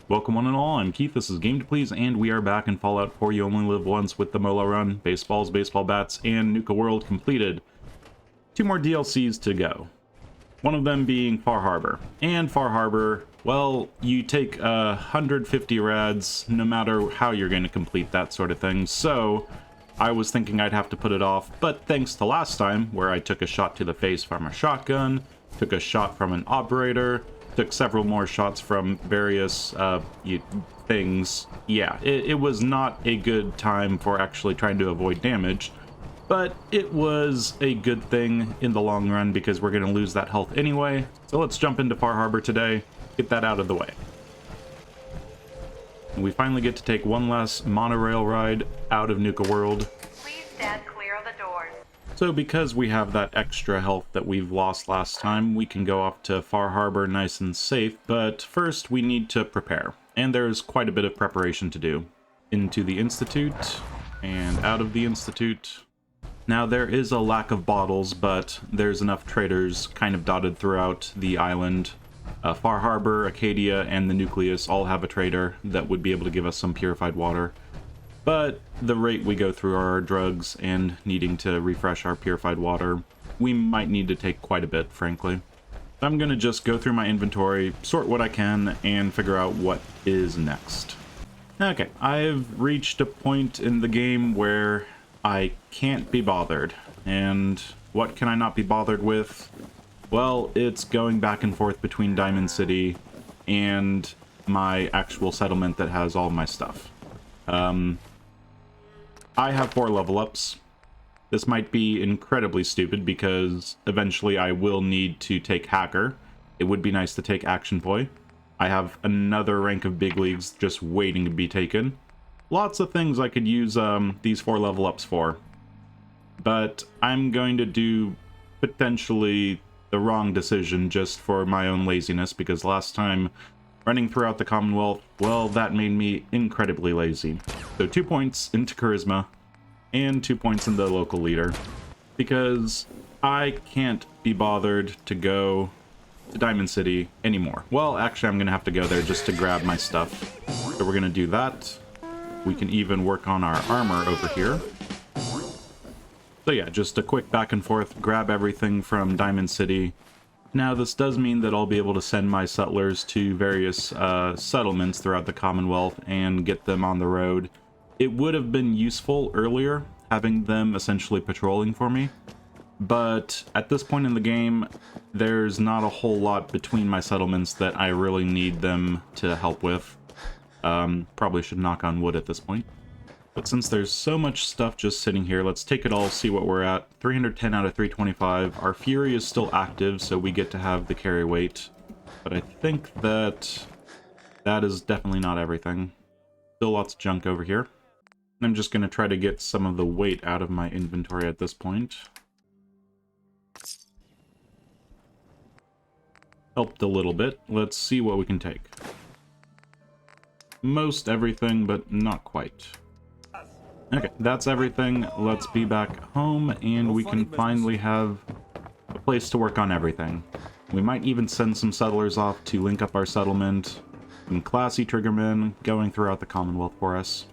Welcome one and all, I'm Keith, this is Game to Please, and we are back in Fallout 4 You Only Live Once with the Molo run, baseballs, baseball bats, and Nuka-World completed. 2 more DLCs to go. One of them being Far Harbor. And Far Harbor, well, you take 150 rads no matter how you're going to complete that sort of thing, so I was thinking I'd have to put it off, but thanks to last time, where I took a shot to the face from a shotgun, took a shot from an operator, took several more shots from various things. Yeah, it was not a good time for actually trying to avoid damage, but it was a good thing in the long run because we're going to lose that health anyway. So let's jump into Far Harbor today, get that out of the way. And we finally get to take one last monorail ride out of Nuka-World. Please stand clear of the doors. So because we have that extra health that we've lost last time, we can go off to Far Harbor nice and safe, but first we need to prepare. And there's quite a bit of preparation to do. Into the Institute, and out of the Institute. Now there is a lack of bottles, but there's enough traders kind of dotted throughout the island. Far Harbor, Acadia, and the Nucleus all have a trader that would be able to give us some purified water. But the rate we go through our drugs and needing to refresh our purified water, we might need to take quite a bit, frankly. I'm going to just go through my inventory, sort what I can, and figure out what is next. Okay, I've reached a point in the game where I can't be bothered. And what can I not be bothered with? Well, it's going back and forth between Diamond City and my actual settlement that has all my stuff. I have 4 level ups. This might be incredibly stupid because eventually I will need to take Hacker. It would be nice to take Action Boy. I have another rank of big leagues just waiting to be taken. Lots of things I could use these 4 level ups for. But I'm going to do potentially the wrong decision just for my own laziness because last time running throughout the Commonwealth, well, that made me incredibly lazy. So 2 points into Charisma, and 2 points in the local leader. Because I can't be bothered to go to Diamond City anymore. Well, actually, I'm going to have to go there just to grab my stuff. So we're going to do that. We can even work on our armor over here. So yeah, just a quick back and forth, grab everything from Diamond City. Now, this does mean that I'll be able to send my settlers to various settlements throughout the Commonwealth and get them on the road. It would have been useful earlier, having them essentially patrolling for me. But at this point in the game, there's not a whole lot between my settlements that I really need them to help with. Probably should knock on wood at this point. But since there's so much stuff just sitting here, let's take it all, see what we're at. 310 out of 325. Our Fury is still active, so we get to have the carry weight. But I think that is definitely not everything. Still lots of junk over here. I'm just going to try to get some of the weight out of my inventory at this point. Helped a little bit. Let's see what we can take. Most everything, but not quite. Okay, that's everything. Let's be back home, and we can finally have a place to work on everything. We might even send some settlers off to link up our settlement. Some classy triggermen going throughout the Commonwealth for us.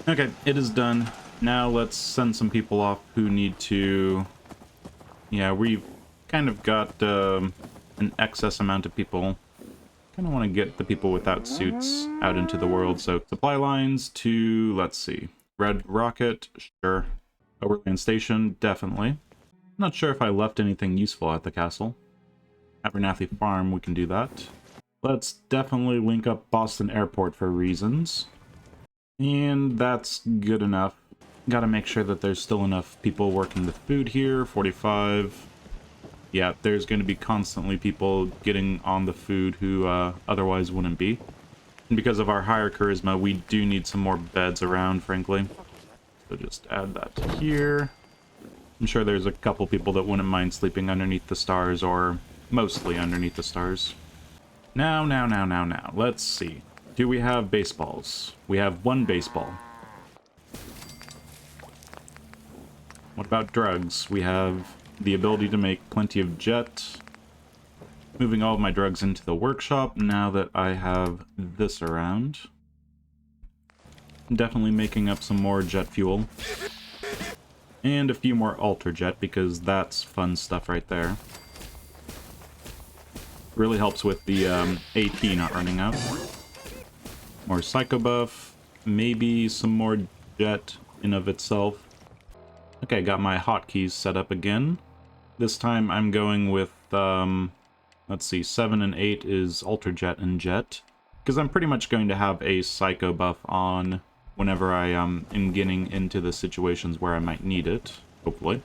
Okay, it is done. Now let's send some people off who need to... Yeah, we've kind of got an excess amount of people. Kind of want to get the people without suits out into the world. So supply lines to, let's see, Red Rocket, sure. Overland Station, definitely. Not sure if I left anything useful at the castle. Abernathy Farm, we can do that. Let's definitely link up Boston Airport for reasons. And that's good enough. Gotta make sure that there's still enough people working the food here. 45. Yeah, there's going to be constantly people getting on the food who otherwise wouldn't be. And because of our higher charisma, we do need some more beds around, frankly. So just add that to here. I'm sure there's a couple people that wouldn't mind sleeping underneath the stars, or mostly underneath the stars. Now. Let's see. Do we have baseballs? We have 1 baseball. What about drugs? We have the ability to make plenty of jet. Moving all of my drugs into the workshop now that I have this around. Definitely making up some more jet fuel. And a few more alter jet, because that's fun stuff right there. Really helps with the AP not running out. More psycho buff. Maybe some more jet in of itself. Okay, got my hotkeys set up again. This time I'm going with, let's see, 7 and 8 is alter jet and jet. Because I'm pretty much going to have a psycho buff on whenever I am getting into the situations where I might need it, hopefully.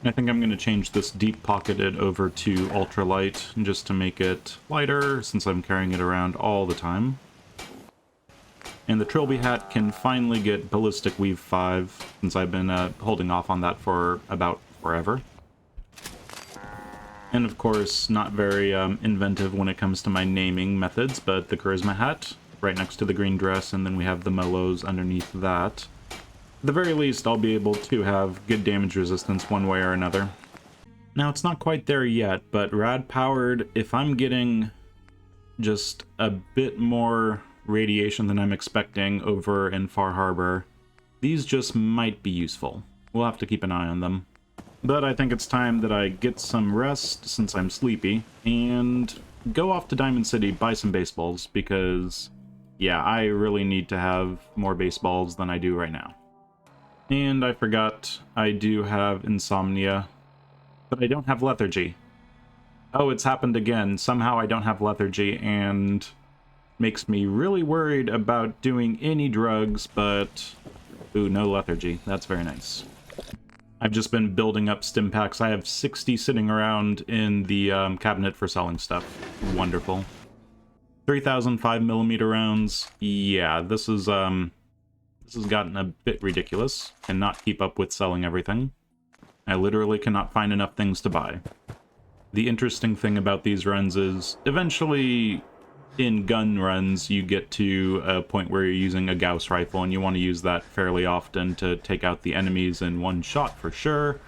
I think I'm going to change this deep pocketed over to ultralight just to make it lighter, since I'm carrying it around all the time. And the Trilby hat can finally get Ballistic Weave 5, since I've been holding off on that for about forever. And of course, not very inventive when it comes to my naming methods, but the Charisma hat, right next to the green dress, and then we have the Molos underneath that. At the very least, I'll be able to have good damage resistance one way or another. Now, it's not quite there yet, but rad-powered, if I'm getting just a bit more radiation than I'm expecting over in Far Harbor, these just might be useful. We'll have to keep an eye on them. But I think it's time that I get some rest, since I'm sleepy, and go off to Diamond City, buy some baseballs, because yeah, I really need to have more baseballs than I do right now. And I forgot, I do have insomnia, but I don't have lethargy. Oh, it's happened again. Somehow I don't have lethargy, and makes me really worried about doing any drugs, but ooh, no lethargy. That's very nice. I've just been building up stim packs. I have 60 sitting around in the cabinet for selling stuff. Wonderful. 3,000 5mm rounds. Yeah, this has gotten a bit ridiculous. Cannot keep up with selling everything. I literally cannot find enough things to buy. The interesting thing about these runs is, eventually, in gun runs, you get to a point where you're using a Gauss rifle, and you want to use that fairly often to take out the enemies in one shot for sure.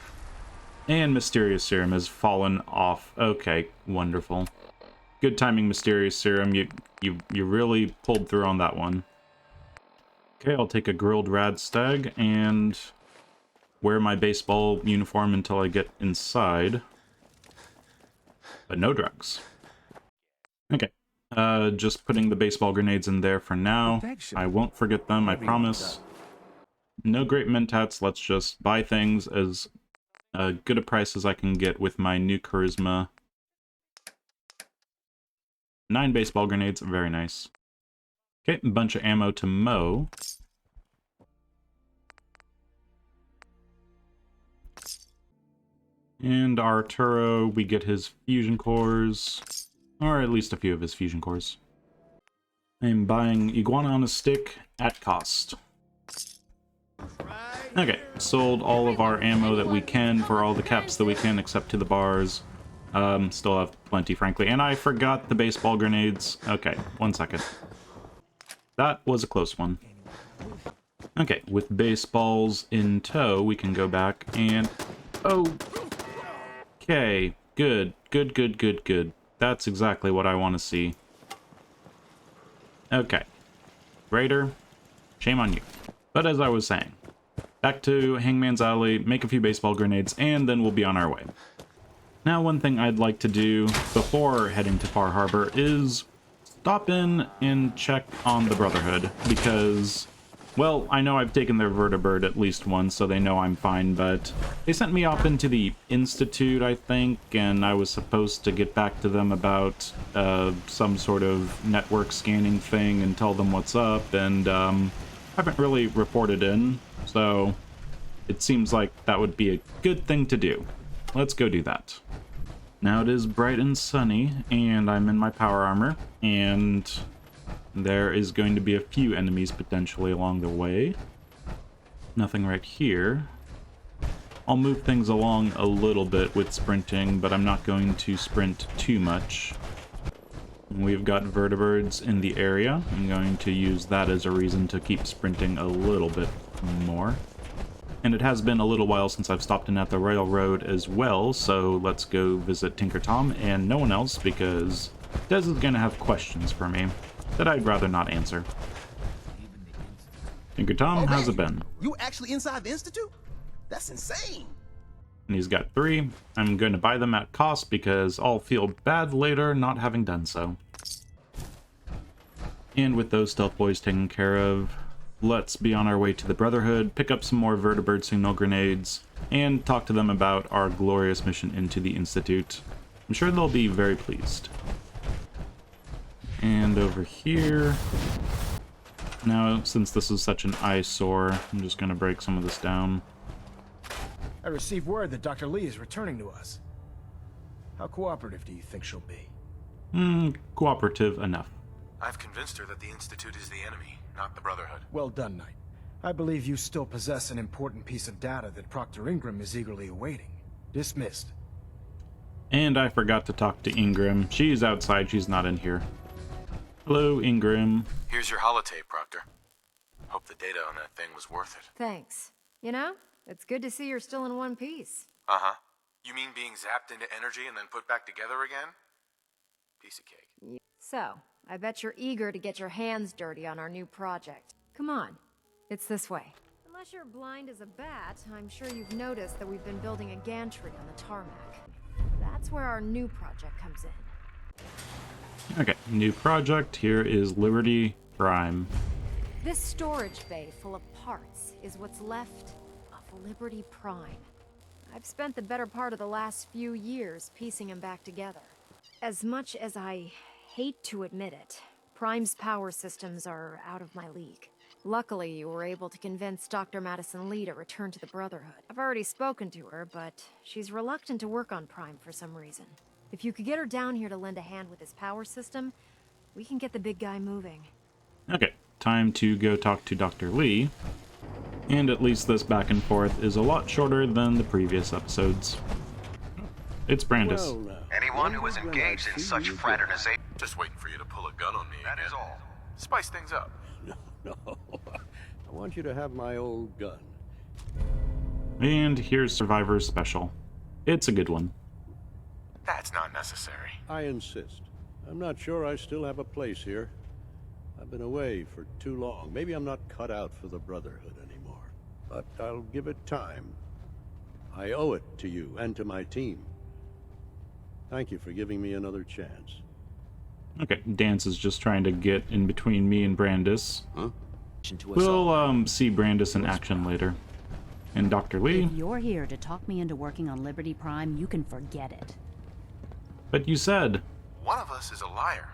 And Mysterious Serum has fallen off. Okay, wonderful. Good timing, Mysterious Serum. You really pulled through on that one. Okay, I'll take a grilled rad stag and wear my baseball uniform until I get inside. But no drugs. Okay. Just putting the baseball grenades in there for now. I won't forget them, I promise. No great mentats, let's just buy things as good a price as I can get with my new charisma. 9 baseball grenades, very nice. Okay, a bunch of ammo to mow. And Arturo, we get his fusion cores, or at least a few of his fusion cores. I'm buying Iguana on a stick at cost. Okay, sold all of our ammo that we can for all the caps that we can, except to the bars. Still have plenty, frankly. And I forgot the baseball grenades. Okay, 1 second. That was a close one. Okay, with baseballs in tow, we can go back and... oh! Okay, good. Good, good, good, good. That's exactly what I want to see. Okay. Raider, shame on you. But as I was saying, back to Hangman's Alley, make a few baseball grenades, and then we'll be on our way. Now, one thing I'd like to do before heading to Far Harbor is stop in and check on the Brotherhood, because, well, I know I've taken their vertibird at least once, so they know I'm fine, but they sent me off into the Institute, I think, and I was supposed to get back to them about some sort of network scanning thing and tell them what's up, and haven't really reported in, so it seems like that would be a good thing to do. Let's go do that. Now it is bright and sunny, and I'm in my power armor, and there is going to be a few enemies potentially along the way. Nothing right here. I'll move things along a little bit with sprinting, but I'm not going to sprint too much. We've got vertibirds in the area. I'm going to use that as a reason to keep sprinting a little bit more. And it has been a little while since I've stopped in at the railroad as well, so let's go visit Tinker Tom and no one else, because Des is going to have questions for me that I'd rather not answer. Tinker Tom, how's it been? You actually inside the Institute? That's insane. And he's got 3. I'm going to buy them at cost because I'll feel bad later not having done so. And with those stealth boys taken care of, let's be on our way to the Brotherhood, pick up some more vertibird signal grenades, and talk to them about our glorious mission into the Institute. I'm sure they'll be very pleased. And over here... Now, since this is such an eyesore, I'm just going to break some of this down. I received word that Dr. Lee is returning to us. How cooperative do you think she'll be? Cooperative enough. I've convinced her that the Institute is the enemy, not the Brotherhood. Well done, Knight. I believe you still possess an important piece of data that Proctor Ingram is eagerly awaiting. Dismissed. And I forgot to talk to Ingram. She's outside, she's not in here. Hello, Ingram. Here's your holotape, Proctor. Hope the data on that thing was worth it. Thanks. You know, it's good to see you're still in one piece. Uh-huh. You mean being zapped into energy and then put back together again? Piece of cake. So, I bet you're eager to get your hands dirty on our new project. Come on, it's this way. Unless you're blind as a bat, I'm sure you've noticed that we've been building a gantry on the tarmac. That's where our new project comes in. Okay, new project. Here is Liberty Prime. This storage bay full of parts is what's left of Liberty Prime. I've spent the better part of the last few years piecing them back together. As much as I hate to admit it, Prime's power systems are out of my league. Luckily, you were able to convince Dr. Madison Lee to return to the Brotherhood. I've already spoken to her, but she's reluctant to work on Prime for some reason. If you could get her down here to lend a hand with his power system, we can get the big guy moving. Okay, time to go talk to Dr. Lee. And at least this back and forth is a lot shorter than the previous episodes. It's Brandis. Anyone who is engaged in such fraternization... Just waiting for you to pull a gun on me That again. is all. Spice things up. No, I want you to have my old gun. And here's Survivor's Special. It's a good one. That's not necessary. I insist. I'm not sure I still have a place here. I've been away for too long. Maybe I'm not cut out for the Brotherhood anymore. But I'll give it time. I owe it to you and to my team. Thank you for giving me another chance. Okay, Dance is just trying to get in between me and Brandis. Huh? We'll see Brandis in action later. And Dr. Lee. If you're here to talk me into working on Liberty Prime, you can forget it. But you said. One of us is a liar,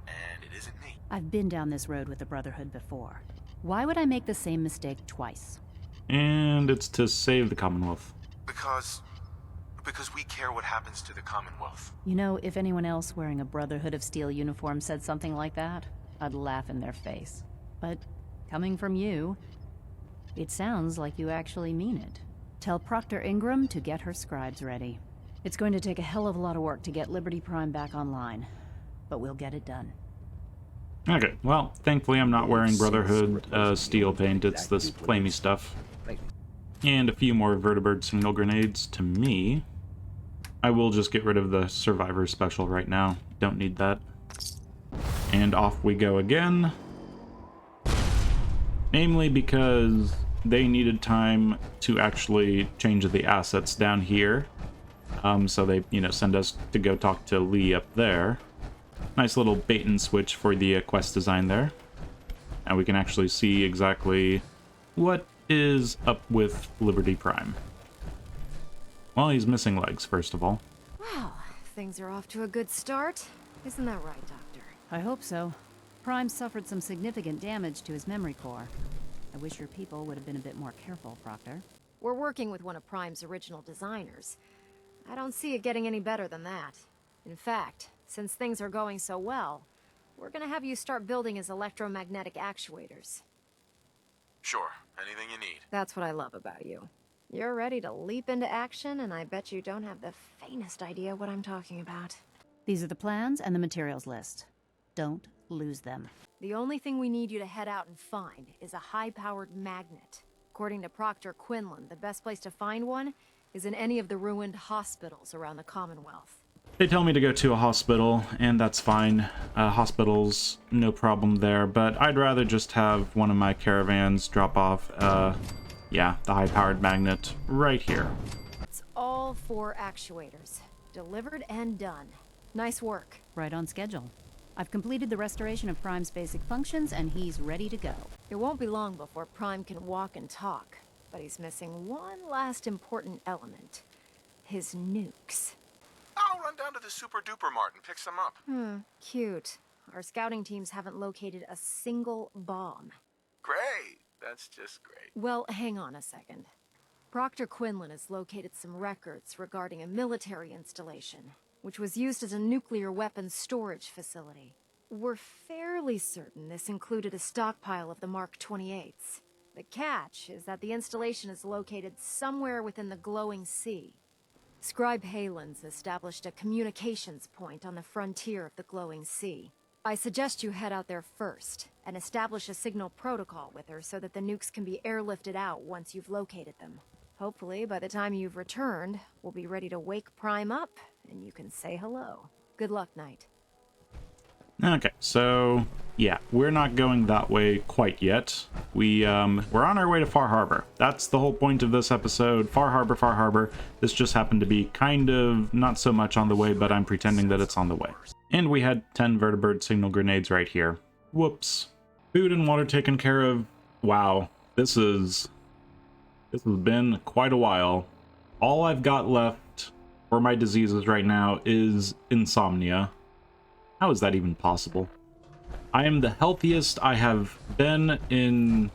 and it isn't me. I've been down this road with the Brotherhood before. Why would I make the same mistake twice? And it's to save the Commonwealth. Because we care what happens to the Commonwealth. You know, if anyone else wearing a Brotherhood of Steel uniform said something like that, I'd laugh in their face. But coming from you, it sounds like you actually mean it. Tell Proctor Ingram to get her scribes ready. It's going to take a hell of a lot of work to get Liberty Prime back online, but we'll get it done. Okay, well, thankfully I'm not wearing Brotherhood steel paint, it's this flamey stuff. And a few more vertibird signal grenades to me. I will just get rid of the Survivor Special right now. Don't need that. And off we go again. Namely because they needed time to actually change the assets down here. So they, send us to go talk to Lee up there. Nice little bait and switch for the quest design there. Now we can actually see exactly what is up with Liberty Prime. Well, he's missing legs, first of all. Wow, things are off to a good start. Isn't that right, Doctor? I hope so. Prime suffered some significant damage to his memory core. I wish your people would have been a bit more careful, Proctor. We're working with one of Prime's original designers. I don't see it getting any better than that. In fact, since things are going so well, we're gonna have you start building his electromagnetic actuators. Sure, anything you need. That's what I love about you. You're ready to leap into action, and I bet you don't have the faintest idea what I'm talking about. These are the plans and the materials list. Don't lose them. The only thing we need you to head out and find is a high-powered magnet. According to Proctor Quinlan, the best place to find one is in any of the ruined hospitals around the Commonwealth. They tell me to go to a hospital, and that's fine. Hospitals, no problem there, but I'd rather just have one of my caravans drop off, yeah, the high-powered magnet right here. It's all 4 actuators. Delivered and done. Nice work. Right on schedule. I've completed the restoration of Prime's basic functions, and he's ready to go. It won't be long before Prime can walk and talk, but he's missing one last important element. His nukes. I'll run down to the Super Duper Mart and pick some up. Cute. Our scouting teams haven't located a single bomb. Great. That's just great. Well, hang on a second. Proctor Quinlan has located some records regarding a military installation, which was used as a nuclear weapons storage facility. We're fairly certain this included a stockpile of the Mark 28s. The catch is that the installation is located somewhere within the glowing sea. Scribe Halen's established a communications point on the frontier of the glowing sea. I suggest you head out there first, and establish a signal protocol with her so that the nukes can be airlifted out once you've located them. Hopefully, by the time you've returned, we'll be ready to wake Prime up, and you can say hello. Good luck, Knight. Okay, so yeah, we're not going that way quite yet. We're on our way to Far Harbor. That's the whole point of this episode. Far Harbor, Far Harbor. This just happened to be kind of not so much on the way, but I'm pretending that it's on the way. And we had 10 vertibird signal grenades right here. Whoops. Food and water taken care of. Wow, this has been quite a while. All I've got left for my diseases right now is insomnia. How is that even possible? I am the healthiest I have been in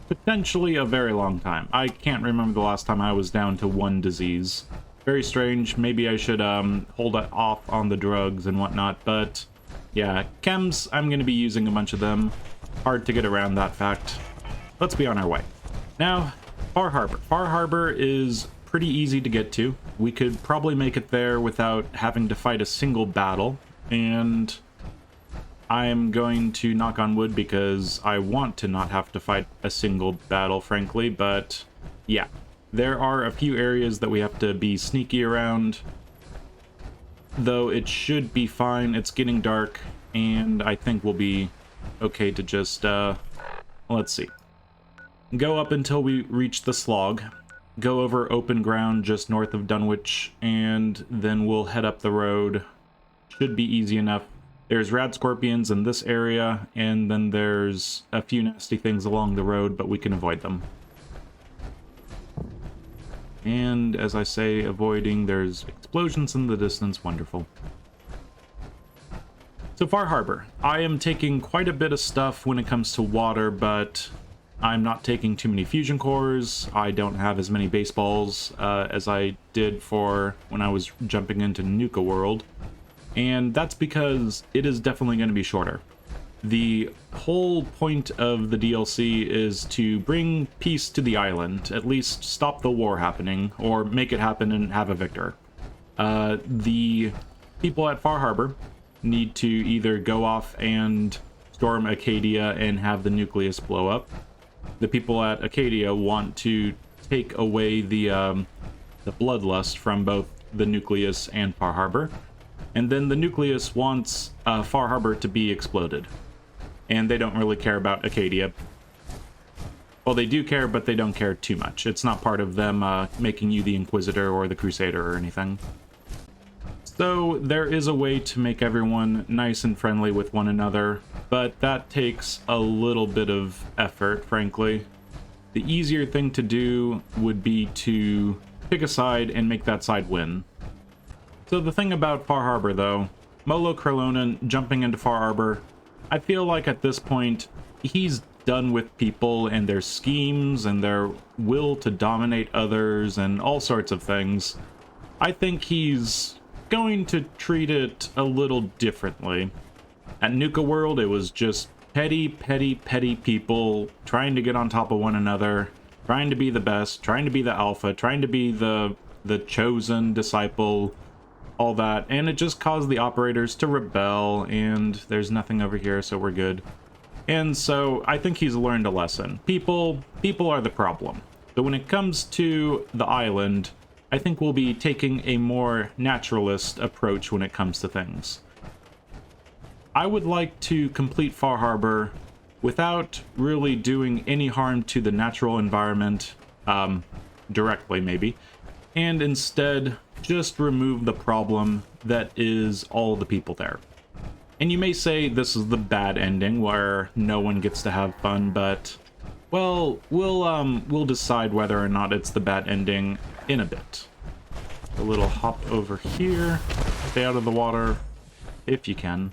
potentially a very long time. I can't remember the last time I was down to 1 disease. Very strange. Maybe I should hold off on the drugs and whatnot, but yeah, chems, I'm going to be using a bunch of them. Hard to get around that fact. Let's be on our way. Now, Far Harbor. Far Harbor is pretty easy to get to. We could probably make it there without having to fight a single battle. And I'm going to knock on wood because I want to not have to fight a single battle, frankly, but yeah. There are a few areas that we have to be sneaky around, though it should be fine. It's getting dark, and I think we'll be okay to just, let's see. Go up until we reach the slog, go over open ground just north of Dunwich, and then we'll head up the road. Should be easy enough. There's rad scorpions in this area, and then there's a few nasty things along the road, but we can avoid them. And as I say, avoiding, there's explosions in the distance. Wonderful. So Far Harbor. I am taking quite a bit of stuff when it comes to water, but I'm not taking too many fusion cores. I don't have as many baseballs as I did for when I was jumping into Nuka-World. And that's because it is definitely going to be shorter. The whole point of the DLC is to bring peace to the island, at least stop the war happening, or make it happen and have a victor. The people at Far Harbor need to either go off and storm Acadia and have the nucleus blow up. The people at Acadia want to take away the bloodlust from both the nucleus and Far Harbor. And then the nucleus wants Far Harbor to be exploded. And they don't really care about Acadia. Well, they do care, but they don't care too much. It's not part of them making you the Inquisitor or the Crusader or anything. So there is a way to make everyone nice and friendly with one another, but that takes a little bit of effort, frankly. The easier thing to do would be to pick a side and make that side win. So the thing about Far Harbor, though, Molo Kralonen jumping into Far Harbor, I feel like at this point, he's done with people and their schemes and their will to dominate others and all sorts of things. I think he's going to treat it a little differently. At Nuka-World, it was just petty people trying to get on top of one another, trying to be the best, trying to be the alpha, trying to be the chosen disciple, all that, and it just caused the operators to rebel, and there's nothing over here, so we're good. And so I think he's learned a lesson. People are the problem. But when it comes to the island, I think we'll be taking a more naturalist approach when it comes to things. I would like to complete Far Harbor without really doing any harm to the natural environment, directly maybe, and instead just remove the problem that is all the people there. And you may say this is the bad ending where no one gets to have fun, but well, we'll decide whether or not it's the bad ending in a bit. A little hop over here, stay out of the water if you can.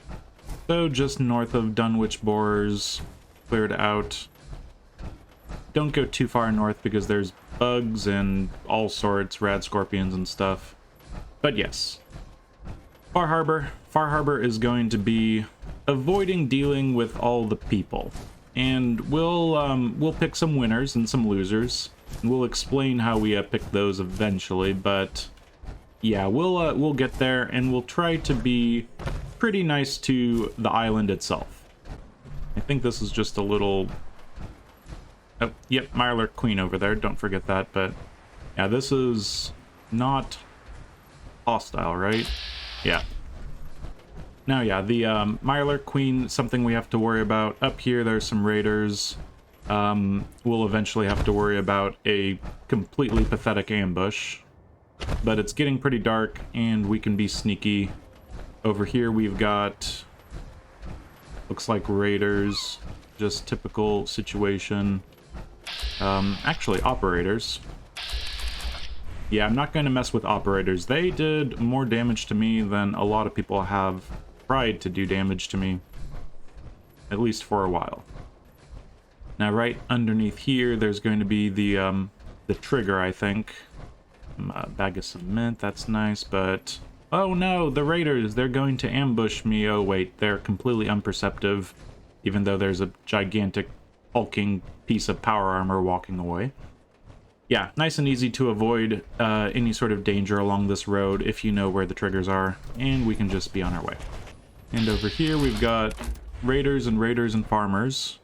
So just north of Dunwich Borers, cleared out. Don't go too far north because there's bugs and all sorts, rad scorpions and stuff. But yes, Far Harbor. Far Harbor is going to be avoiding dealing with all the people. And we'll pick some winners and some losers. And we'll explain how we pick those eventually, but yeah, we'll get there, and we'll try to be pretty nice to the island itself. I think this is just a little... Oh, yep, Mylar Queen over there, don't forget that, but yeah, this is not hostile, right? Yeah. Now, yeah, the Mylar Queen, something we have to worry about. Up here, there's some raiders. We'll eventually have to worry about a completely pathetic ambush. But it's getting pretty dark, and we can be sneaky. Over here, we've got... looks like raiders. Just typical situation. Actually, operators. Yeah, I'm not going to mess with operators. They did more damage to me than a lot of people have tried to do damage to me. At least for a while. Now, right underneath here, there's going to be the trigger, I think. Bag of cement, that's nice, but... oh no, the raiders, they're going to ambush me. Oh wait, they're completely unperceptive, even though there's a gigantic hulking piece of power armor walking away. Yeah, nice and easy to avoid any sort of danger along this road if you know where the triggers are, and we can just be on our way. And over here we've got raiders and farmers.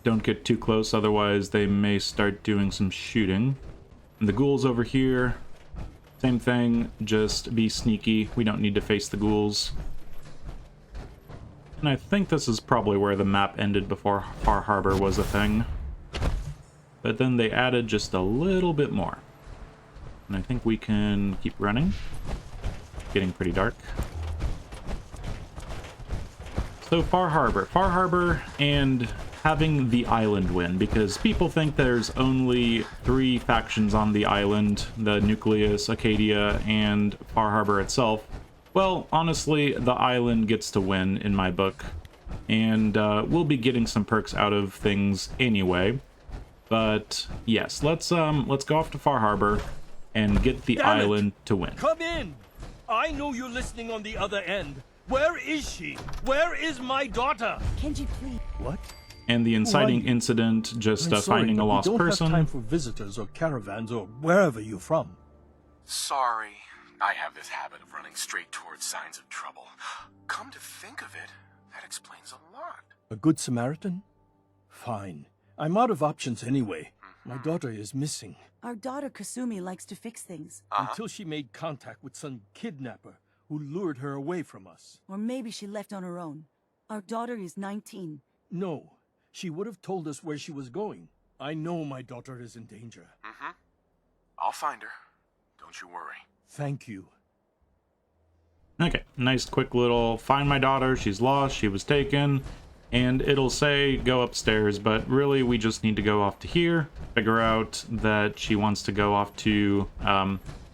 Don't get too close, otherwise they may start doing some shooting. And the ghouls over here, same thing, just be sneaky. We don't need to face the ghouls. And I think this is probably where the map ended before Far Harbor was a thing. But then they added just a little bit more. And I think we can keep running. Getting pretty dark. So Far Harbor and having the island win, because people think there's only 3 factions on the island, the Nucleus, Acadia, and Far Harbor itself. Well, honestly, the island gets to win in my book, and we'll be getting some perks out of things anyway. But yes, let's go off to Far Harbor and get the island to win. Come in! I know you're listening on the other end. Where is she? Where is my daughter? Kenji, please. What? And the inciting incident, just finding a lost person. We don't have time for visitors or caravans or wherever you're from. Sorry. I have this habit of running straight towards signs of trouble. Come to think of it, that explains a lot. A good Samaritan? Fine. I'm out of options anyway. My daughter is missing. Our daughter Kasumi likes to fix things. Until she made contact with some kidnapper who lured her away from us. Or maybe she left on her own. Our daughter is 19. No. She would have told us where she was going. I know my daughter is in danger. I'll find her. Don't you worry. Thank you. Okay, nice quick little find my daughter, she's lost, she was taken, and it'll say go upstairs, but really we just need to go off to here, figure out that she wants to go off to,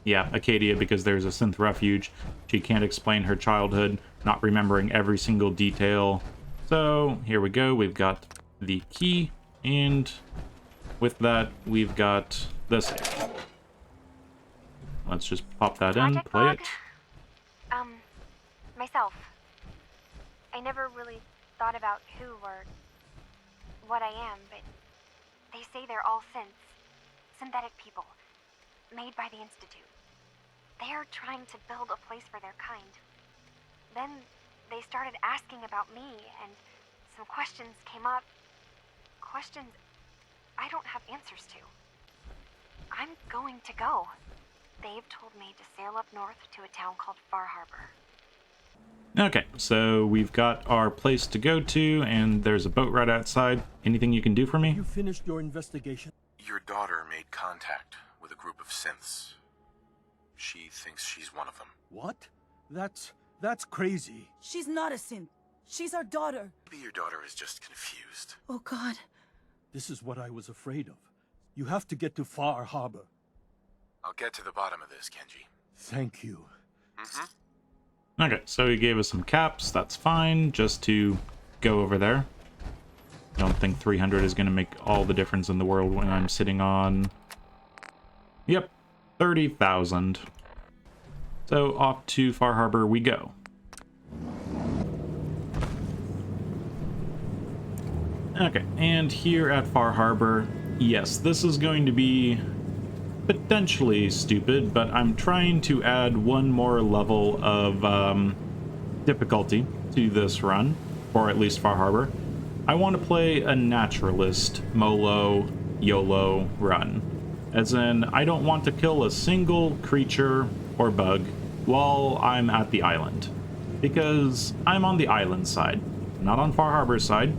yeah, Acadia, because there's a synth refuge. She can't explain her childhood, not remembering every single detail. So here we go, we've got the key, and with that we've got the save. Let's just pop that in, Project play log? it. Myself. I never really thought about who or what I am, but they say they're all synths. Synthetic people. Made by the Institute. They are trying to build a place for their kind. Then they started asking about me, and some questions came up. Questions I don't have answers to. I'm going to go. They've told me to sail up north to a town called Far Harbor. Okay, so we've got our place to go to, and there's a boat right outside. Anything you can do for me? You finished your investigation? Your daughter made contact with a group of synths. She thinks she's one of them. What? That's crazy. She's not a synth. She's our daughter. Maybe your daughter is just confused. Oh, God. This is what I was afraid of. You have to get to Far Harbor. I'll get to the bottom of this, Kenji. Thank you. Okay, so he gave us some caps. That's fine, just to go over there. I don't think 300 is going to make all the difference in the world when I'm sitting on... Yep, 30,000. So off to Far Harbor we go. Okay, and here at Far Harbor, yes, this is going to be potentially stupid, but I'm trying to add one more level of difficulty to this run, or at least Far Harbor. I want to play a naturalist Molo YOLO run. As in, I don't want to kill a single creature or bug while I'm at the island. Because I'm on the island side, not on Far Harbor's side.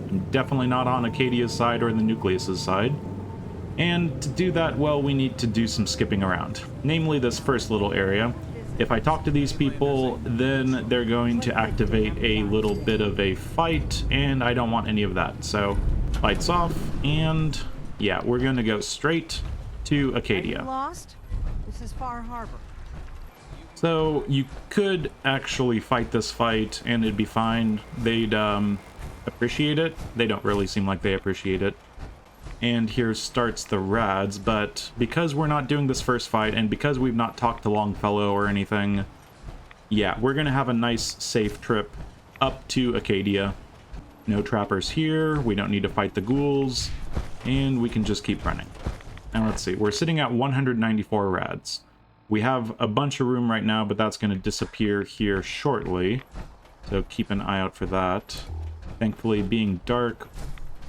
I'm definitely not on Acadia's side or the Nucleus's side. And to do that, well, we need to do some skipping around. Namely, this first little area. If I talk to these people, then they're going to activate a little bit of a fight, and I don't want any of that. So, lights off, and yeah, we're going to go straight to Acadia. Are you lost? This is Far Harbor. So, you could actually fight this fight, and it'd be fine. They'd appreciate it. They don't really seem like they appreciate it. And here starts the rads, but because we're not doing this first fight, and because we've not talked to Longfellow or anything, yeah, we're gonna have a nice, safe trip up to Acadia. No trappers here, we don't need to fight the ghouls, and we can just keep running. And let's see, we're sitting at 194 rads. We have a bunch of room right now, but that's gonna disappear here shortly, so keep an eye out for that. Thankfully, being dark,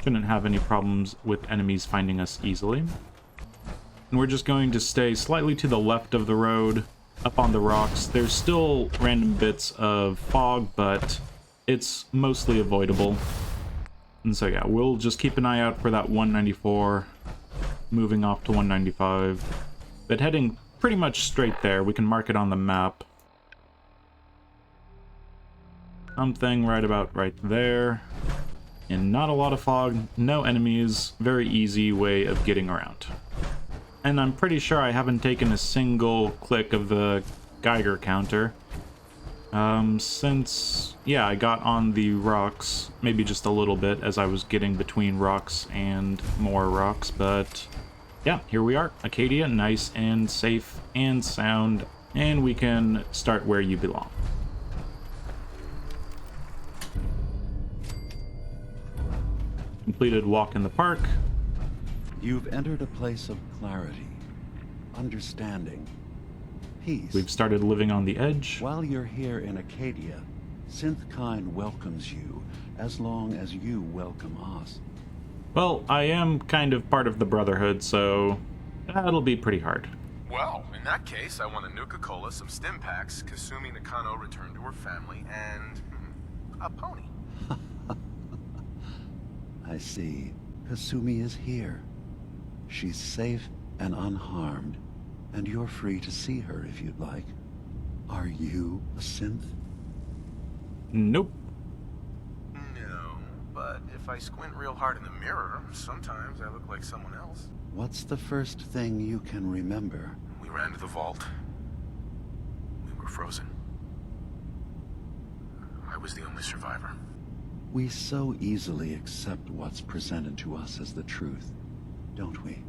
shouldn't have any problems with enemies finding us easily. And we're just going to stay slightly to the left of the road, up on the rocks. There's still random bits of fog, but it's mostly avoidable. And so yeah, we'll just keep an eye out for that 194, moving off to 195. But heading pretty much straight there, we can mark it on the map. Something right about right there. And not a lot of fog, no enemies, very easy way of getting around. And I'm pretty sure I haven't taken a single click of the Geiger counter since, yeah, I got on the rocks, maybe just a little bit as I was getting between rocks and more rocks, but yeah, here we are, Acadia, nice and safe and sound, and we can start where you belong. Completed walk in the park. You've entered a place of clarity, understanding, peace. We've started living on the edge. While you're here in Acadia, Synthkind welcomes you, as long as you welcome us. Well, I am kind of part of the Brotherhood, so that'll be pretty hard. Well, in that case, I want a Nuka-Cola, some stim packs, Kasumi Nakano returned to her family, and a pony. I see. Kasumi is here. She's safe and unharmed, and you're free to see her if you'd like. Are you a synth? Nope. No, but if I squint real hard in the mirror, sometimes I look like someone else. What's the first thing you can remember? We ran to the vault. We were frozen. I was the only survivor. We so easily accept what's presented to us as the truth, don't we?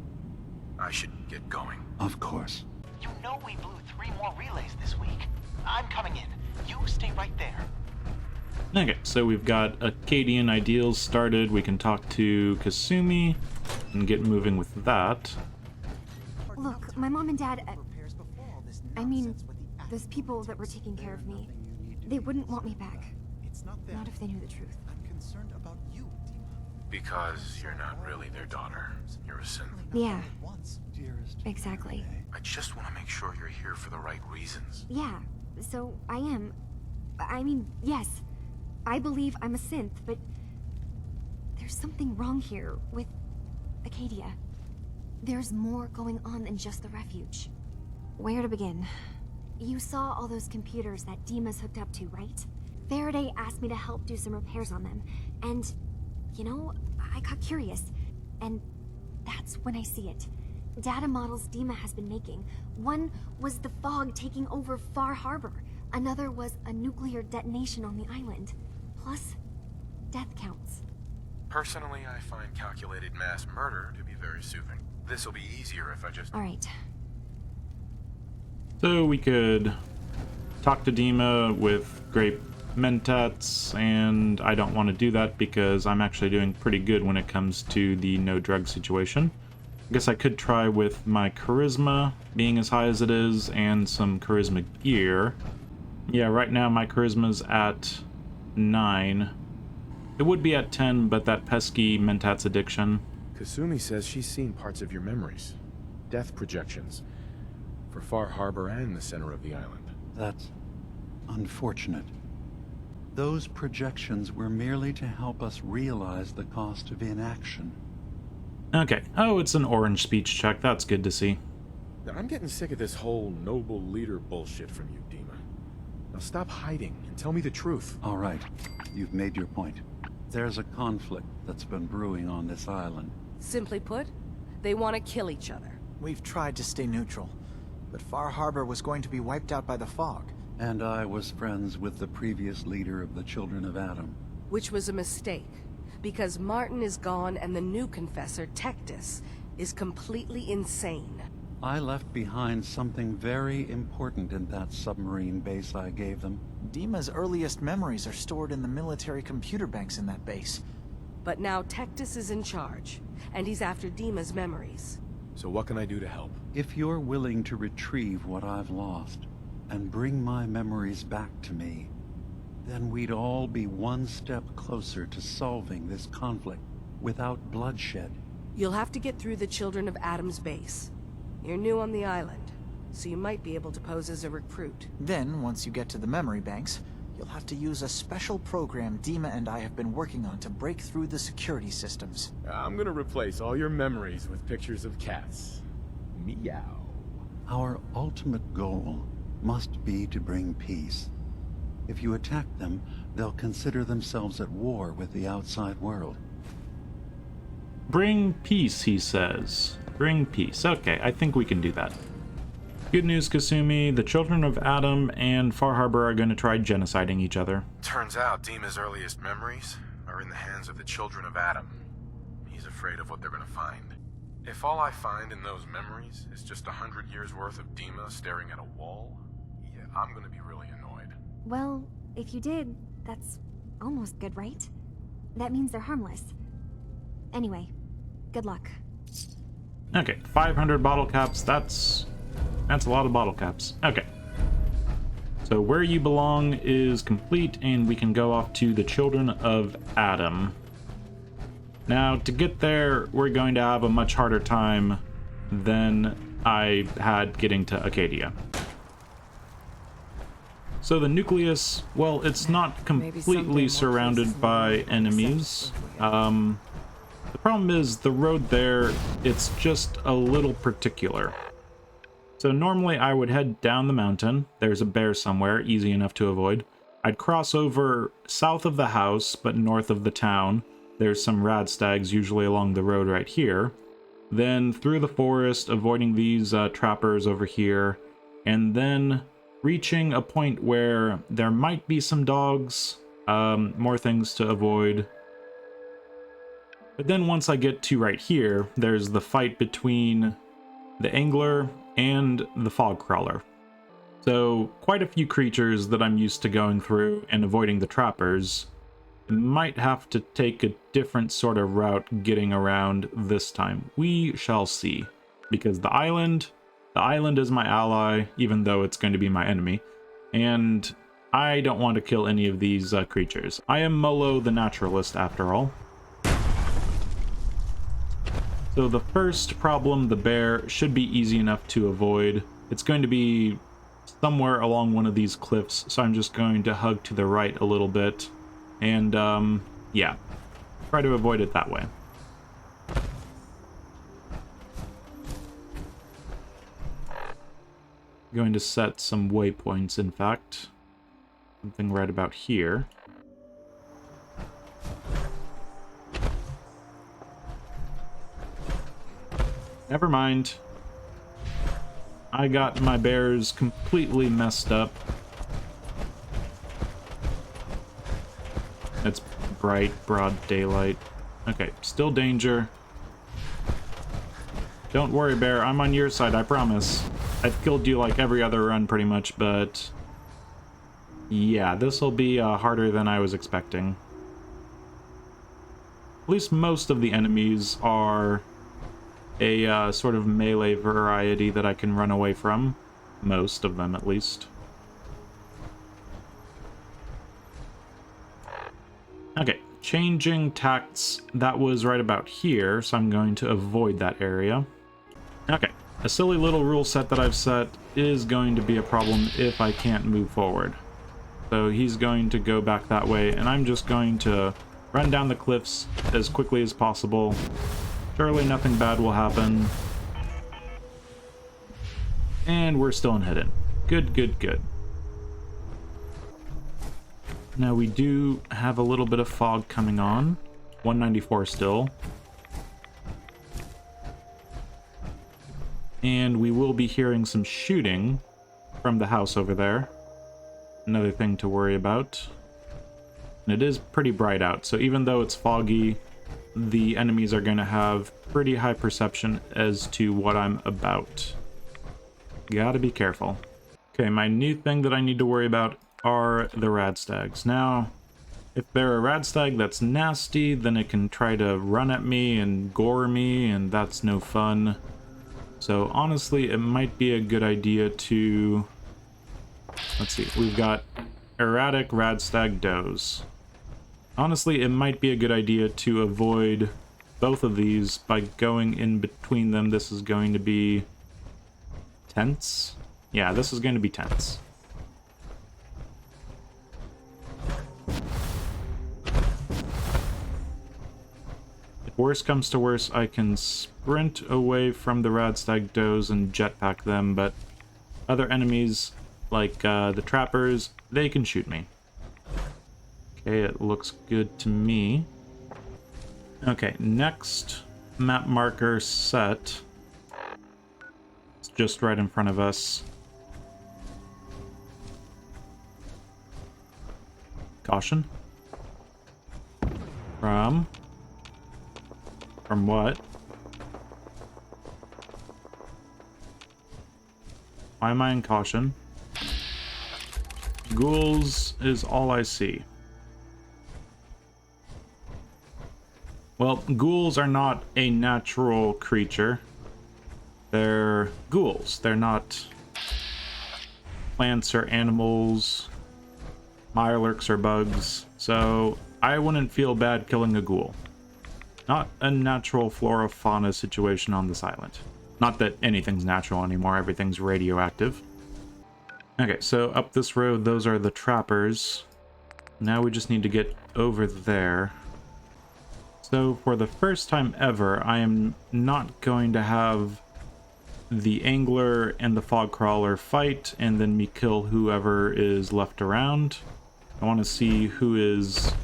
I should get going. Of course. You know we blew 3 more relays this week. I'm coming in. You stay right there. Okay, so we've got Acadian ideals started. We can talk to Kasumi and get moving with that. Look, my mom and dad... I mean, those people that were taking care of me, they wouldn't want me back. It's not them. Not if they knew the truth. I'm concerned about you, Dima. Because you're not really their daughter. You're a synth. Yeah, Dearest, exactly. I just want to make sure you're here for the right reasons. Yeah, so I am. I mean, yes, I believe I'm a synth, but there's something wrong here with Acadia. There's more going on than just the refuge. Where to begin? You saw all those computers that Dima's hooked up to, right? Faraday asked me to help do some repairs on them, and, you know, I got curious, and that's when I see it. Data models Dima has been making. One was the fog taking over Far Harbor. Another was a nuclear detonation on the island. Plus, death counts. Personally, I find calculated mass murder to be very soothing. This'll be easier if I just... Alright. So we could talk to Dima with grape mentats, and I don't want to do that because I'm actually doing pretty good when it comes to the no drug situation. I guess I could try with my charisma being as high as it is and some charisma gear. Yeah, right now my charisma's at 9. It would be at 10, but that pesky mentats addiction. Kasumi says she's seen parts of your memories. Death projections. For Far Harbor and the center of the island. That's unfortunate. Those projections were merely to help us realize the cost of inaction. Okay. Oh, it's an orange speech check. That's good to see. I'm getting sick of this whole noble leader bullshit from you, Dima. Now stop hiding and tell me the truth. All right. You've made your point. There's a conflict that's been brewing on this island. Simply put, they want to kill each other. We've tried to stay neutral, but Far Harbor was going to be wiped out by the fog. And I was friends with the previous leader of the Children of Adam. Which was a mistake, because Martin is gone and the new confessor, Tectus, is completely insane. I left behind something very important in that submarine base I gave them. Dima's earliest memories are stored in the military computer banks in that base. But now Tectus is in charge, and he's after Dima's memories. So what can I do to help? If you're willing to retrieve what I've lost, and bring my memories back to me, then we'd all be one step closer to solving this conflict without bloodshed. You'll have to get through the Children of Adam's base. You're new on the island, so you might be able to pose as a recruit. Then, once you get to the memory banks, you'll have to use a special program Dima and I have been working on to break through the security systems. I'm gonna replace all your memories with pictures of cats. Meow. Our ultimate goal must be to bring peace. If you attack them, they'll consider themselves at war with the outside world. Bring peace, he says. Bring peace. Okay, I think we can do that. Good news, Kasumi. The Children of Adam and Far Harbor are going to try genociding each other. Turns out Dima's earliest memories are in the hands of the Children of Adam. He's afraid of what they're gonna find. If all I find in those memories is just 100 years worth of Dima staring at a wall, yeah, I'm gonna be really annoyed. Well, if you did, that's almost good, right? That means they're harmless. Anyway, good luck. Okay, 500 bottle caps. That's a lot of bottle caps. Okay. So where you belong is complete, and we can go off to the Children of Adam. Now, to get there, we're going to have a much harder time than I had getting to Acadia. So the nucleus, well, it's not completely surrounded by enemies. The problem is the road there, it's just a little particular. So normally I would head down the mountain. There's a bear somewhere, easy enough to avoid. I'd cross over south of the house, but north of the town. There's some rad stags usually along the road right here. Then through the forest, avoiding these trappers over here. And then reaching a point where there might be some dogs, more things to avoid. But then once I get to right here, there's the fight between the angler and the fog crawler. So quite a few creatures that I'm used to going through and avoiding the trappers. Might have to take a different sort of route getting around this time. We shall see. Because the island is my ally, even though it's going to be my enemy. And I don't want to kill any of these creatures. I am Molo the naturalist, after all. So the first problem, the bear, should be easy enough to avoid. It's going to be somewhere along one of these cliffs, so I'm just going to hug to the right a little bit. And, yeah, try to avoid it that way. Going to set some waypoints, in fact. Something right about here. Never mind. I got my bears completely messed up. It's bright, broad daylight. Okay, still danger. Don't worry, bear. I'm on your side, I promise. I've killed you like every other run, pretty much, but... yeah, this will be harder than I was expecting. At least most of the enemies are a sort of melee variety that I can run away from. Most of them, at least. Okay, changing tacts. That was right about here, so I'm going to avoid that area. Okay, a silly little rule set that I've set is going to be a problem if I can't move forward. So he's going to go back that way, and I'm just going to run down the cliffs as quickly as possible. Surely nothing bad will happen. And we're still unhidden. Good, good, good. Now we do have a little bit of fog coming on. 194 still. And we will be hearing some shooting from the house over there. Another thing to worry about. And it is pretty bright out, so even though it's foggy, the enemies are going to have pretty high perception as to what I'm about. Gotta be careful. Okay, my new thing that I need to worry about are the rad stags. Now, if they're a rad stag that's nasty, then it can try to run at me and gore me, and that's no fun. So honestly, it might be a good idea to... let's see, we've got erratic rad stag does. Honestly, it might be a good idea to avoid both of these by going in between them. This is going to be tense. Yeah, this is going to be tense. If worse comes to worse, I can sprint away from the Radstag does and jetpack them, but other enemies, like the trappers, they can shoot me. Okay, it looks good to me. Okay, next map marker set. It's just right in front of us. Caution. From what? Why am I in caution? Ghouls is all I see. Well, ghouls are not a natural creature. They're ghouls. They're not plants or animals, mirelurks or bugs. So I wouldn't feel bad killing a ghoul. Not a natural flora-fauna situation on this island. Not that anything's natural anymore, everything's radioactive. Okay, so up this road, those are the trappers. Now we just need to get over there. So for the first time ever, I am not going to have the angler and the fog crawler fight and then me kill whoever is left around. I want to see who is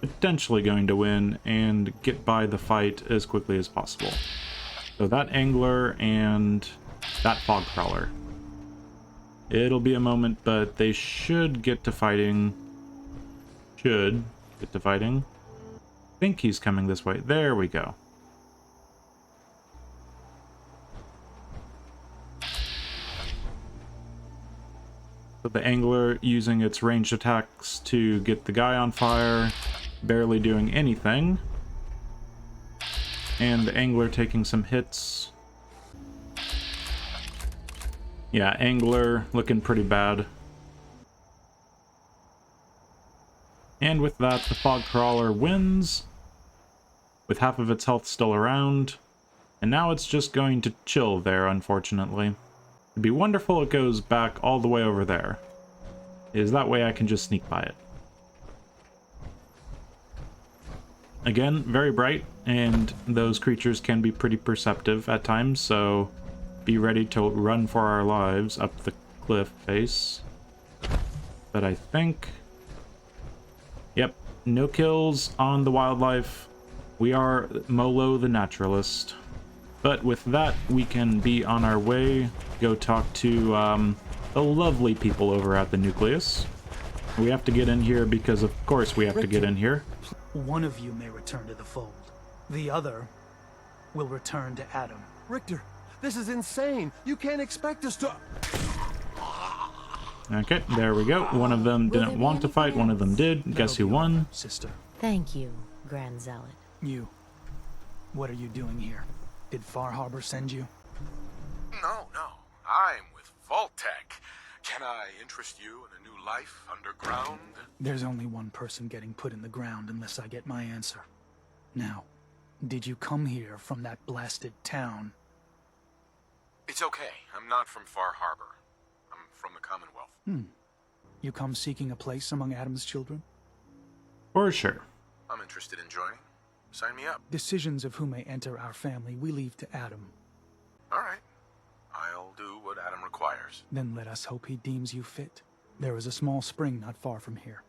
potentially going to win and get by the fight as quickly as possible. So that angler and that fog crawler. It'll be a moment, but they should get to fighting. I think he's coming this way. There we go. So the angler using its ranged attacks to get the guy on fire, barely doing anything. And the angler taking some hits. Yeah, angler looking pretty bad. And with that, the fog crawler wins, with half of its health still around. And now it's just going to chill there, unfortunately. It'd be wonderful it goes back all the way over there. That way I can just sneak by it. Again, very bright, and those creatures can be pretty perceptive at times, so be ready to run for our lives up the cliff face. But I think... Yep, no kills on the wildlife. We are Molo the Naturalist. But with that, we can be on our way, go talk to the lovely people over at the Nucleus. We have to get in here because, of course, we have to get in here. One of you may return to the fold. The other will return to Adam. Richter, this is insane. You can't expect us to... Okay, there we go. One of them didn't want to fight, one of them did. Guess who won? Sister. Thank you, Grand Zealot. You. What are you doing here? Did Far Harbor send you? No. I'm with Vault-Tec. Can I interest you in a new life underground? There's only one person getting put in the ground unless I get my answer. Now, did you come here from that blasted town? It's okay. I'm not from Far Harbor. I'm from the Commonwealth. You come seeking a place among Adam's children? For sure. I'm interested in joining. Sign me up. Decisions of who may enter our family we leave to Adam. All right. I'll do what Adam requires. Then let us hope he deems you fit. There is a small spring not far from here.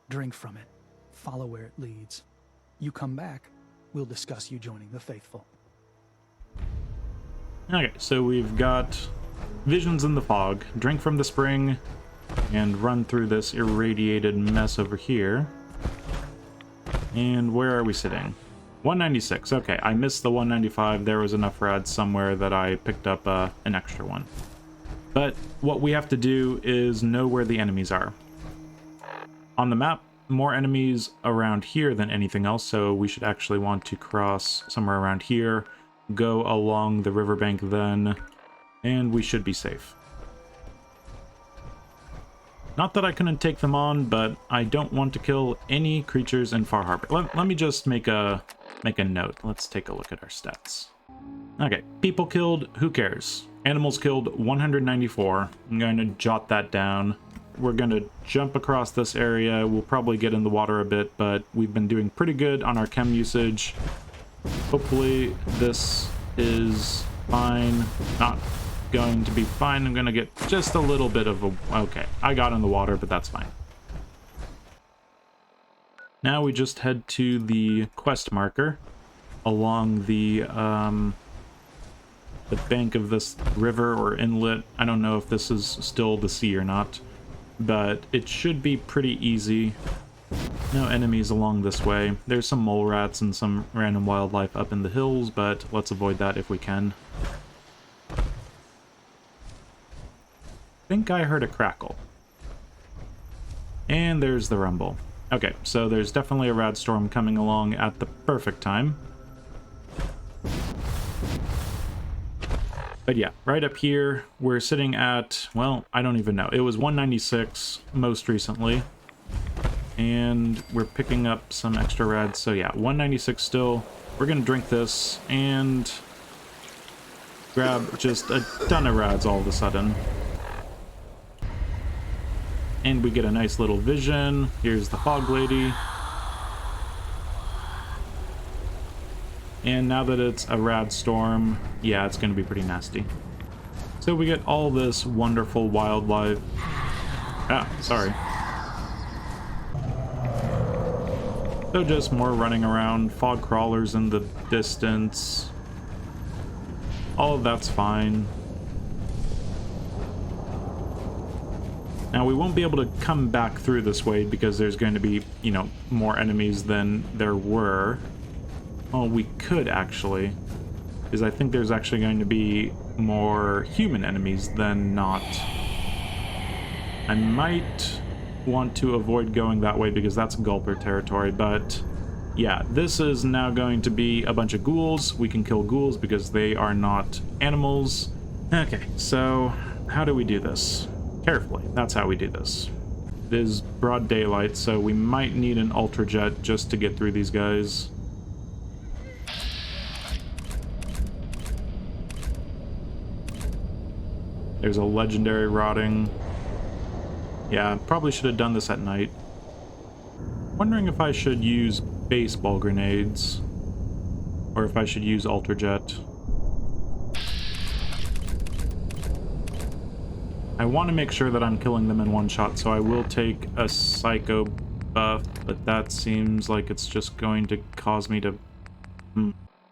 Drink from it. Follow where it leads. You come back, we'll discuss you joining the faithful. Okay, so we've got visions in the fog, drink from the spring, and run through this irradiated mess over here. And where are we sitting? 196. Okay, I missed the 195. There was enough rads somewhere that I picked up an extra one. But what we have to do is know where the enemies are. On the map, more enemies around here than anything else, so we should actually want to cross somewhere around here, go along the riverbank then, and we should be safe. Not that I couldn't take them on, but I don't want to kill any creatures in Far Harbor. Let me just make a note. Let's take a look at our stats. Okay, people killed, who cares? Animals killed, 194. I'm going to jot that down. We're going to jump across this area. We'll probably get in the water a bit, but we've been doing pretty good on our chem usage. Hopefully this is fine. Not going to be fine. I'm going to get just a little bit of a... Okay, I got in the water, but that's fine. Now we just head to the quest marker along the bank of this river or inlet. I don't know if this is still the sea or not, but it should be pretty easy. No enemies along this way. There's some mole rats and some random wildlife up in the hills, but let's avoid that if we can. I think I heard a crackle. And there's the rumble. Okay, so there's definitely a rad storm coming along at the perfect time. But yeah, right up here, we're sitting at, well, I don't even know. It was 196 most recently. And we're picking up some extra rads. So yeah, 196 still. We're going to drink this and grab just a ton of rads all of a sudden. And we get a nice little vision. Here's the fog lady. And now that it's a rad storm, yeah, it's going to be pretty nasty. So we get all this wonderful wildlife. Ah, sorry. So just more running around, fog crawlers in the distance. All of that's fine. Now we won't be able to come back through this way because there's going to be, you know, more enemies than there were. Oh, we could actually, because I think there's actually going to be more human enemies than not. I might want to avoid going that way because that's Gulper territory, but yeah, this is now going to be a bunch of ghouls. We can kill ghouls because they are not animals. Okay, so how do we do this? Carefully, that's how we do this. It is broad daylight, so we might need an ultrajet just to get through these guys. There's a legendary rotting. Yeah, probably should have done this at night. Wondering if I should use baseball grenades or if I should use ultrajet. I want to make sure that I'm killing them in one shot, so I will take a psycho buff, but that seems like it's just going to cause me to...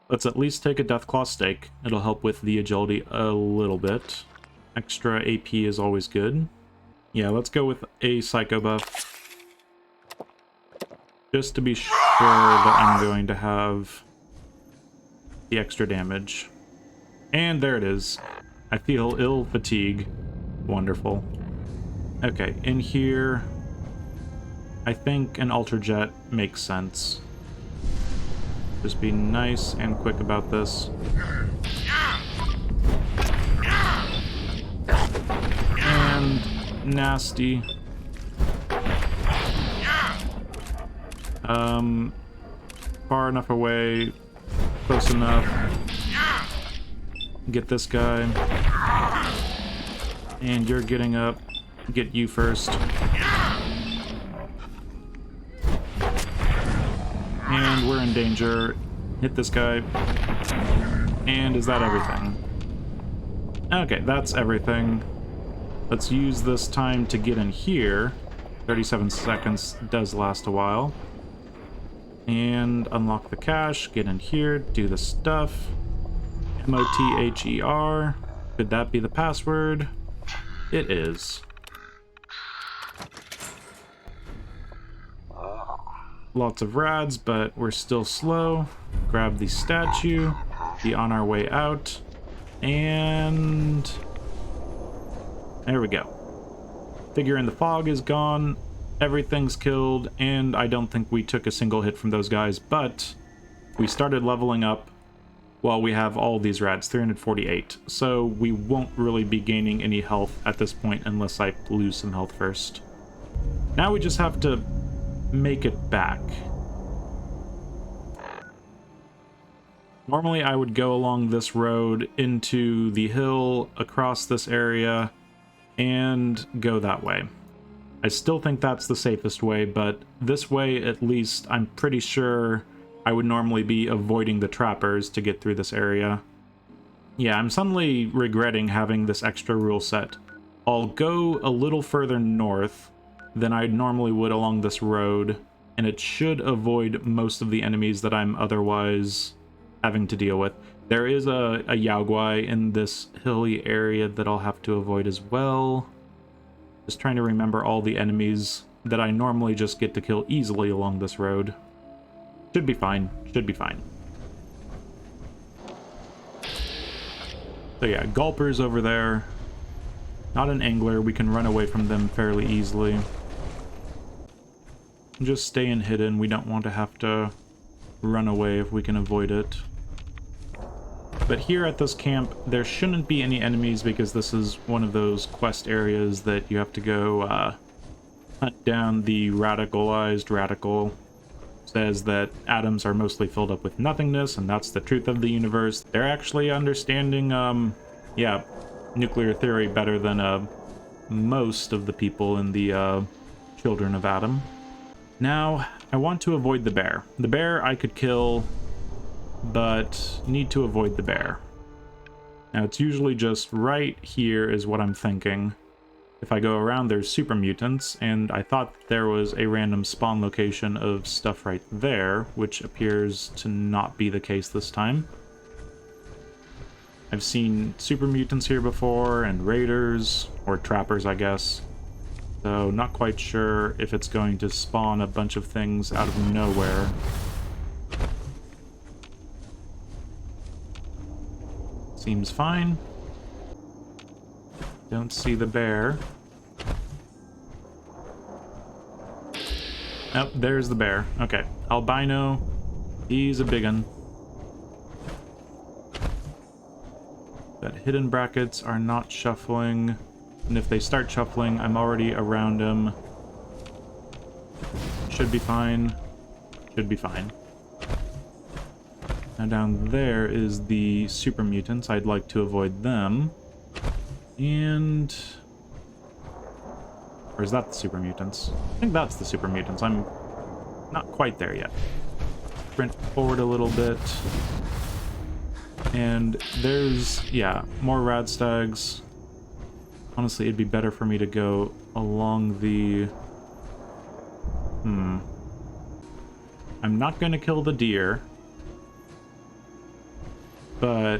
Let's at least take a Deathclaw Stake. It'll help with the agility a little bit. Extra AP is always good. Yeah, let's go with a psycho buff. Just to be sure that I'm going to have the extra damage. And there it is. I feel ill fatigue. Wonderful. Okay, in here, I think an ultrajet makes sense. Just be nice and quick about this. And nasty. Far enough away, close enough. Get this guy. And you're getting up. Get you first. And we're in danger. Hit this guy. And is that everything? Okay, that's everything. Let's use this time to get in here. 37 seconds does last a while. And unlock the cache, get in here, do the stuff. MOTHER. Could that be the password? It is. Lots of rads, but we're still slow. Grab the statue, be on our way out, and there we go. Figure in the fog is gone, everything's killed, and I don't think we took a single hit from those guys, but we started leveling up while we have all these rads, 348, so we won't really be gaining any health at this point unless I lose some health first. Now we just have to make it back. Normally I would go along this road into the hill, across this area, and go that way. I still think that's the safest way, but this way at least I'm pretty sure I would normally be avoiding the trappers to get through this area. Yeah, I'm suddenly regretting having this extra rule set. I'll go a little further north than I normally would along this road, and it should avoid most of the enemies that I'm otherwise having to deal with. There is a Yaoguai in this hilly area that I'll have to avoid as well. Just trying to remember all the enemies that I normally just get to kill easily along this road. Should be fine. Should be fine. So yeah, Gulpers over there. Not an angler. We can run away from them fairly easily. Just staying hidden. We don't want to have to run away if we can avoid it. But here at this camp, there shouldn't be any enemies because this is one of those quest areas that you have to go hunt down the radicalized radical. Says that atoms are mostly filled up with nothingness, and that's the truth of the universe. They're actually understanding, yeah, nuclear theory better than most of the people in the Children of Atom. Now, I want to avoid the bear. The bear I could kill, but need to avoid the bear. Now, it's usually just right here is what I'm thinking. If I go around, there's super mutants, and I thought there was a random spawn location of stuff right there, which appears to not be the case this time. I've seen super mutants here before, and raiders, or trappers, I guess. So, not quite sure if it's going to spawn a bunch of things out of nowhere. Seems fine. Don't see the bear. Oh, there's the bear. Okay, albino. He's a big one. But hidden brackets are not shuffling. And if they start shuffling, I'm already around him. Should be fine. Should be fine. Now down there is the super mutants. I'd like to avoid them. And... or is that the super mutants? I think that's the super mutants. I'm not quite there yet. Sprint forward a little bit. And there's, yeah, more rad stags. Honestly, it'd be better for me to go along the... I'm not going to kill the deer. But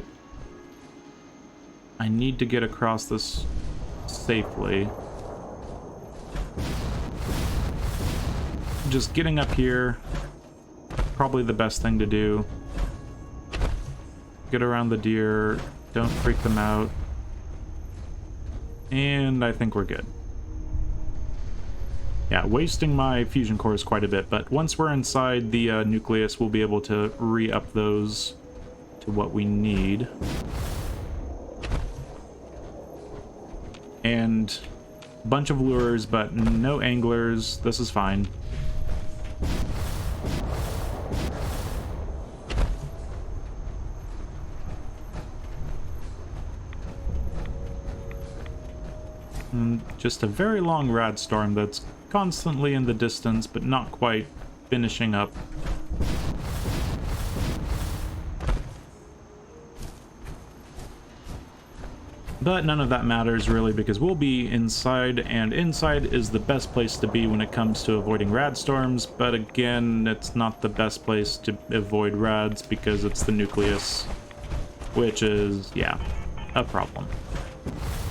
I need to get across this safely. Just getting up here, probably the best thing to do. Get around the deer, don't freak them out. And I think we're good. Yeah, wasting my fusion cores quite a bit, but once we're inside the nucleus, we'll be able to re-up those to what we need. And a bunch of lures, but no anglers. This is fine. Just a very long rad storm that's constantly in the distance, but not quite finishing up. But none of that matters really, because we'll be inside, and inside is the best place to be when it comes to avoiding rad storms. But again, it's not the best place to avoid rads because it's the nucleus, which is, yeah, a problem.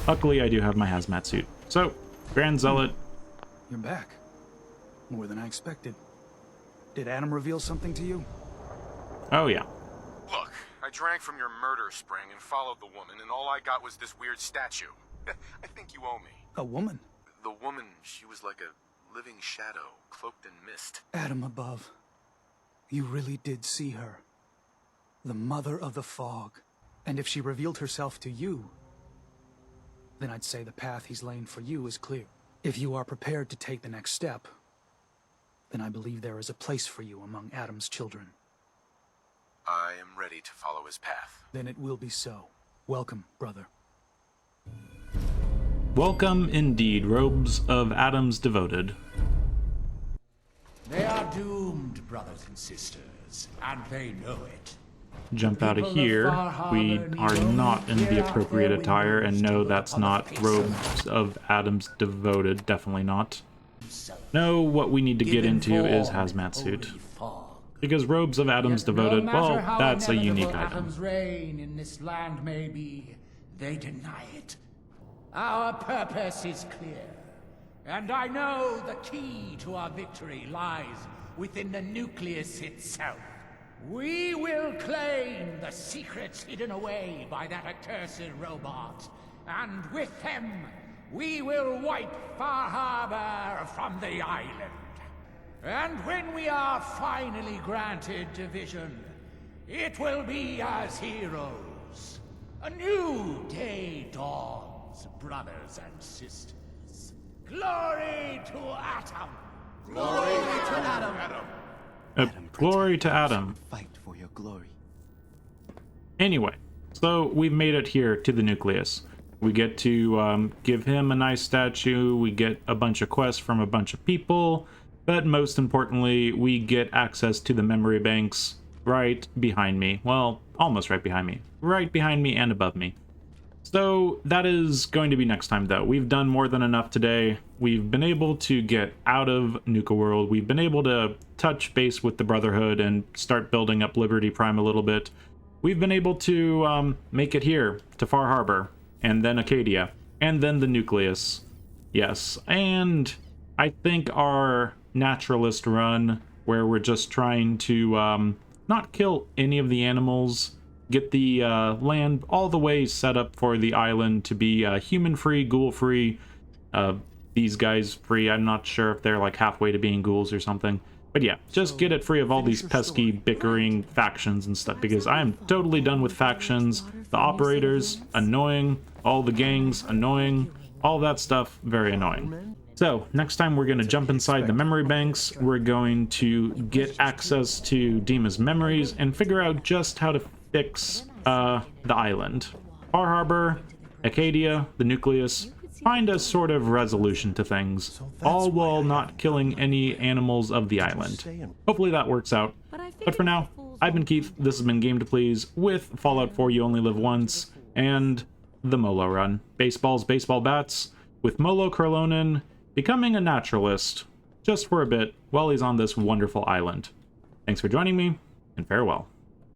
Luckily, I do have my hazmat suit. So, Grand Zealot. You're back. More than I expected. Did Adam reveal something to you? Oh, yeah. Look, I drank from your murder spring and followed the woman, and all I got was this weird statue. I think you owe me. A woman? The woman, she was like a living shadow, cloaked in mist. Adam above. You really did see her. The mother of the fog. And if she revealed herself to you, then I'd say the path he's laying for you is clear. If you are prepared to take the next step, then I believe there is a place for you among Adam's children. I am ready to follow his path. Then it will be so. Welcome, brother. Welcome indeed, robes of Adam's devoted. They are doomed, brothers and sisters, and they know it. Jump out of here. We are not in the appropriate attire, and no, that's not robes of Adam's devoted. Definitely not. No, what we need to get into is hazmat suit. Because robes of Adam's devoted, well, that's a unique item. Adam's reign in this land may be, they deny it. Our purpose is clear, and I know the key to our victory lies within the nucleus itself. We will claim the secrets hidden away by that accursed robot, and with them, we will wipe Far Harbor from the island. And when we are finally granted division, it will be as heroes. A new day dawns, brothers and sisters. Glory to Atom! Glory to Adam! Glory to Adam. Fight for your glory. Anyway, so we've made it here to the nucleus. We get to give him a nice statue, we get a bunch of quests from a bunch of people, but most importantly, we get access to the memory banks right behind me. Well, almost right behind me. Right behind me and above me. So that is going to be next time, though. We've done more than enough today. We've been able to get out of Nuka-World. We've been able to touch base with the Brotherhood and start building up Liberty Prime a little bit. We've been able to make it here to Far Harbor, and then Acadia, and then the nucleus. Yes, and I think our naturalist run, where we're just trying to not kill any of the animals, get the land all the way set up for the island to be human-free, ghoul-free, these guys free. I'm not sure if they're like halfway to being ghouls or something. But yeah, just get it free of all these pesky, bickering factions and stuff, because I am totally done with factions. The operators, annoying. All the gangs, annoying. All that stuff, very annoying. So, next time we're going to jump inside the memory banks, we're going to get access to Dima's memories and figure out just how to fix the island. Far Harbor, Acadia, the nucleus, find a sort of resolution to things, all while not killing any animals of the island. Hopefully that works out. But for now, I've been Keith, this has been Game to Please, with Fallout 4 You Only Live Once, and the Molo run. Baseballs, baseball bats, with Molo Kurlonen becoming a naturalist, just for a bit, while he's on this wonderful island. Thanks for joining me, and farewell.